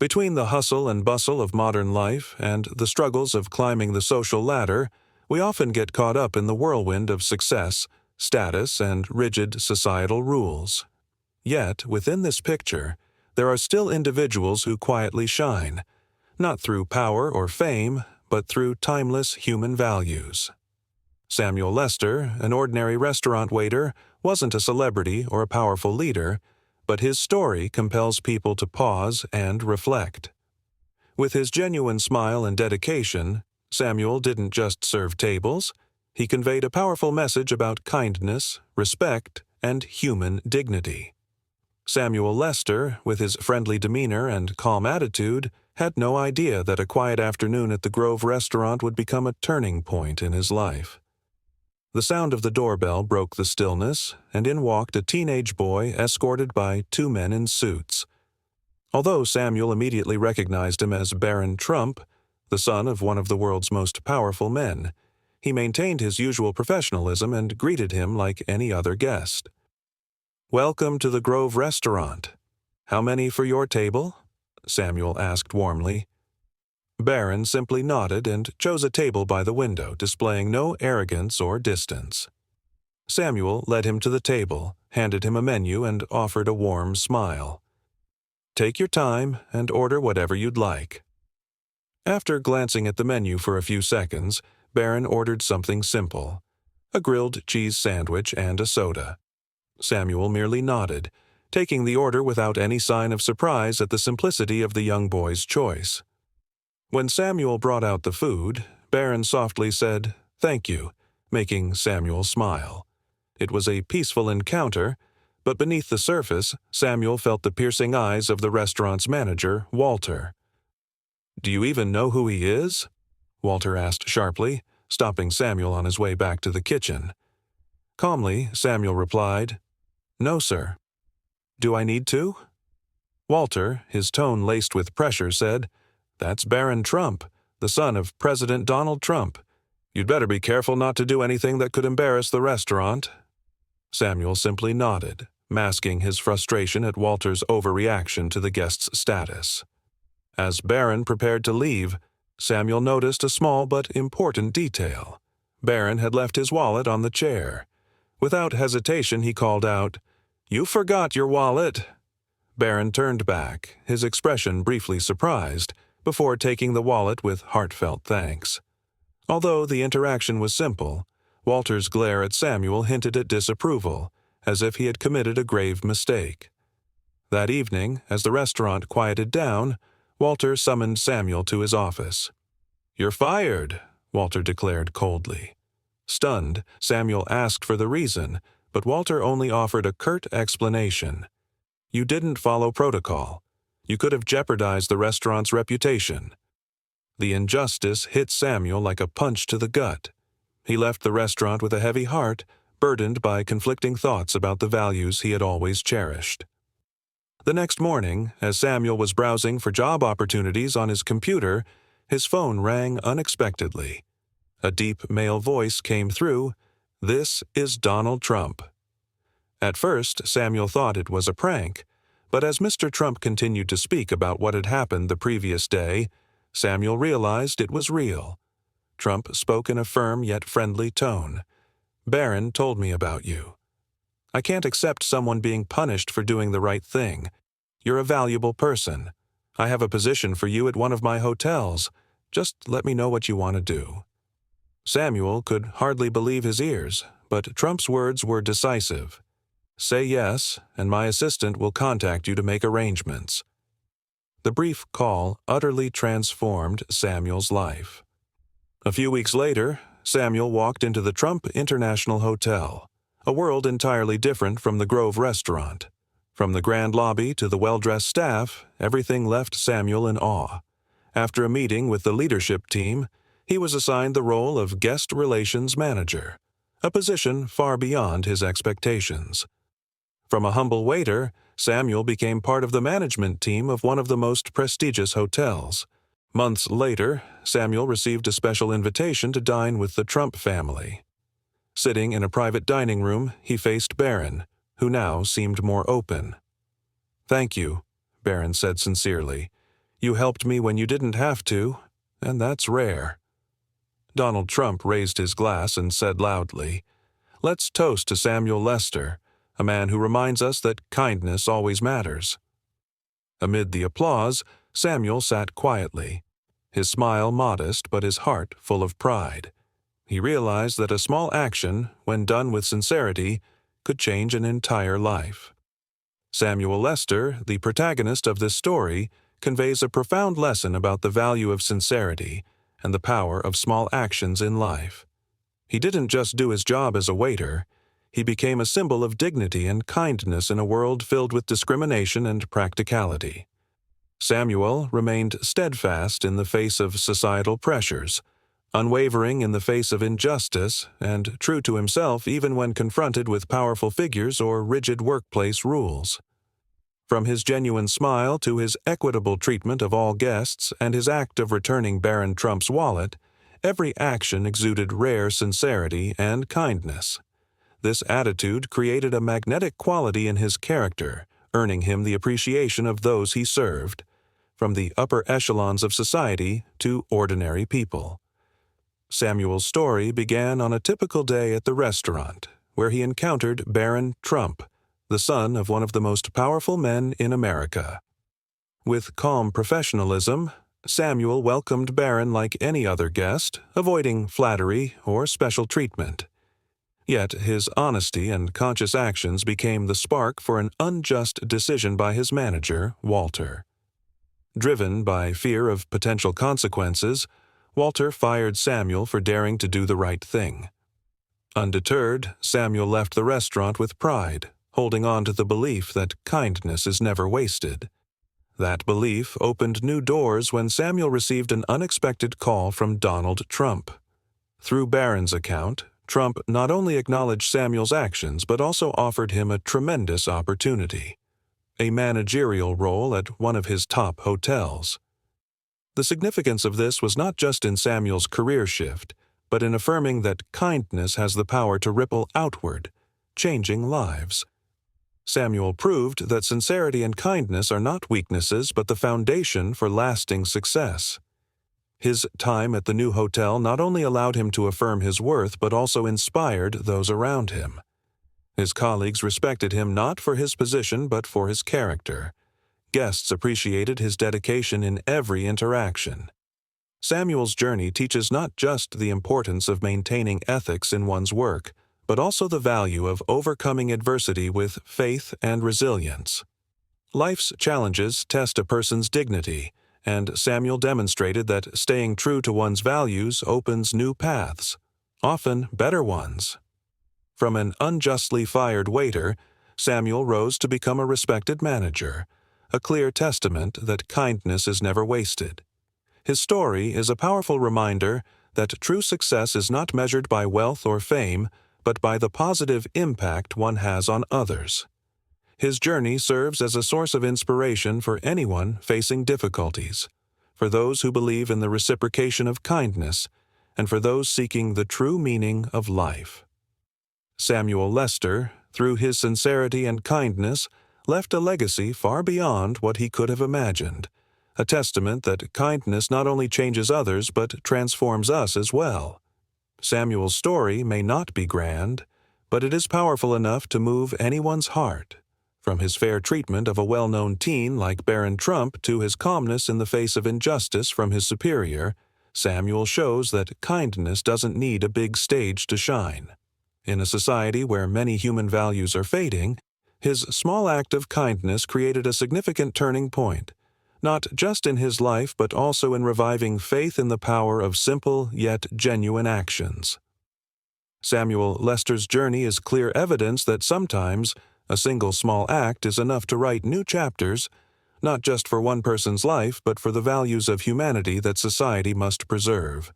Between the hustle and bustle of modern life and the struggles of climbing the social ladder, we often get caught up in the whirlwind of success, status, and rigid societal rules. Yet, within this picture, there are still individuals who quietly shine, not through power or fame, but through timeless human values. Samuel Lester, an ordinary restaurant waiter, wasn't a celebrity or a powerful leader, but his story compels people to pause and reflect. With his genuine smile and dedication, Samuel didn't just serve tables, he conveyed a powerful message about kindness, respect, and human dignity. Samuel Lester, with his friendly demeanor and calm attitude, had no idea that a quiet afternoon at the Grove restaurant would become a turning point in his life. The sound of the doorbell broke the stillness, and in walked a teenage boy escorted by two men in suits. Although Samuel immediately recognized him as Barron Trump, the son of one of the world's most powerful men, he maintained his usual professionalism and greeted him like any other guest. "Welcome to the Grove restaurant. How many for your table?" Samuel asked warmly. Barron simply nodded and chose a table by the window, displaying no arrogance or distance. Samuel led him to the table, handed him a menu, and offered a warm smile. "Take your time and order whatever you'd like." After glancing at the menu for a few seconds, Barron ordered something simple: a grilled cheese sandwich and a soda. Samuel merely nodded, taking the order without any sign of surprise at the simplicity of the young boy's choice. When Samuel brought out the food, Barron softly said, "Thank you," making Samuel smile. It was a peaceful encounter, but beneath the surface, Samuel felt the piercing eyes of the restaurant's manager, Walter. "Do you even know who he is?" Walter asked sharply, stopping Samuel on his way back to the kitchen. Calmly, Samuel replied, "No, sir." "Do I need to?" Walter, his tone laced with pressure, said, "That's Barron Trump, the son of President Donald Trump. You'd better be careful not to do anything that could embarrass the restaurant." Samuel simply nodded, masking his frustration at Walter's overreaction to the guest's status. As Barron prepared to leave, Samuel noticed a small but important detail. Barron had left his wallet on the chair. Without hesitation, he called out, "You forgot your wallet." Barron turned back, his expression briefly surprised, before taking the wallet with heartfelt thanks. Although the interaction was simple, Walter's glare at Samuel hinted at disapproval, as if he had committed a grave mistake. That evening, as the restaurant quieted down, Walter summoned Samuel to his office. "You're fired," Walter declared coldly. Stunned, Samuel asked for the reason, but Walter only offered a curt explanation. "You didn't follow protocol. You could have jeopardized the restaurant's reputation." The injustice hit Samuel like a punch to the gut. He left the restaurant with a heavy heart, burdened by conflicting thoughts about the values he had always cherished. The next morning, as Samuel was browsing for job opportunities on his computer, his phone rang unexpectedly. A deep male voice came through, "This is Donald Trump." At first, Samuel thought it was a prank, but as Mr. Trump continued to speak about what had happened the previous day, Samuel realized it was real. Trump spoke in a firm yet friendly tone. "Barron told me about you. I can't accept someone being punished for doing the right thing. You're a valuable person. I have a position for you at one of my hotels. Just let me know what you want to do." Samuel could hardly believe his ears, but Trump's words were decisive. "Say yes, and my assistant will contact you to make arrangements." The brief call utterly transformed Samuel's life. A few weeks later, Samuel walked into the Trump International Hotel, a world entirely different from the Grove restaurant. From the grand lobby to the well-dressed staff, everything left Samuel in awe. After a meeting with the leadership team, he was assigned the role of guest relations manager, a position far beyond his expectations. From a humble waiter, Samuel became part of the management team of one of the most prestigious hotels. Months later, Samuel received a special invitation to dine with the Trump family. Sitting in a private dining room, he faced Barron, who now seemed more open. "Thank you," Barron said sincerely. You helped me when you didn't have to, and that's rare." Donald Trump raised his glass and said loudly, "Let's toast to Samuel Lester, a man who reminds us that kindness always matters." Amid the applause, Samuel sat quietly, his smile modest but his heart full of pride. He realized that a small action, when done with sincerity, could change an entire life. Samuel Lester, the protagonist of this story, conveys a profound lesson about the value of sincerity and the power of small actions in life. He didn't just do his job as a waiter, he became a symbol of dignity and kindness in a world filled with discrimination and practicality. Samuel remained steadfast in the face of societal pressures, unwavering in the face of injustice, and true to himself even when confronted with powerful figures or rigid workplace rules. From his genuine smile to his equitable treatment of all guests and his act of returning Barron Trump's wallet, every action exuded rare sincerity and kindness. This attitude created a magnetic quality in his character, earning him the appreciation of those he served, from the upper echelons of society to ordinary people. Samuel's story began on a typical day at the restaurant, where he encountered Barron Trump, the son of one of the most powerful men in America. With calm professionalism, Samuel welcomed Barron like any other guest, avoiding flattery or special treatment. Yet his honesty and conscious actions became the spark for an unjust decision by his manager, Walter. Driven by fear of potential consequences, Walter fired Samuel for daring to do the right thing. Undeterred, Samuel left the restaurant with pride, holding on to the belief that kindness is never wasted. That belief opened new doors when Samuel received an unexpected call from Donald Trump. Through Barron's account, Trump not only acknowledged Samuel's actions but also offered him a tremendous opportunity: a managerial role at one of his top hotels. The significance of this was not just in Samuel's career shift, but in affirming that kindness has the power to ripple outward, changing lives. Samuel proved that sincerity and kindness are not weaknesses but the foundation for lasting success. His time at the new hotel not only allowed him to affirm his worth but also inspired those around him. His colleagues respected him not for his position but for his character. Guests appreciated his dedication in every interaction. Samuel's journey teaches not just the importance of maintaining ethics in one's work, but also the value of overcoming adversity with faith and resilience. Life's challenges test a person's dignity, and Samuel demonstrated that staying true to one's values opens new paths, often better ones. From an unjustly fired waiter, Samuel rose to become a respected manager, a clear testament that kindness is never wasted. His story is a powerful reminder that true success is not measured by wealth or fame, but by the positive impact one has on others. His journey serves as a source of inspiration for anyone facing difficulties, for those who believe in the reciprocation of kindness, and for those seeking the true meaning of life. Samuel Lester, through his sincerity and kindness, left a legacy far beyond what he could have imagined, a testament that kindness not only changes others but transforms us as well. Samuel's story may not be grand, but it is powerful enough to move anyone's heart. From his fair treatment of a well-known teen like Barron Trump to his calmness in the face of injustice from his superior, Samuel shows that kindness doesn't need a big stage to shine. In a society where many human values are fading, his small act of kindness created a significant turning point, not just in his life but also in reviving faith in the power of simple yet genuine actions. Samuel Lester's journey is clear evidence that sometimes a single small act is enough to write new chapters, not just for one person's life but for the values of humanity that society must preserve.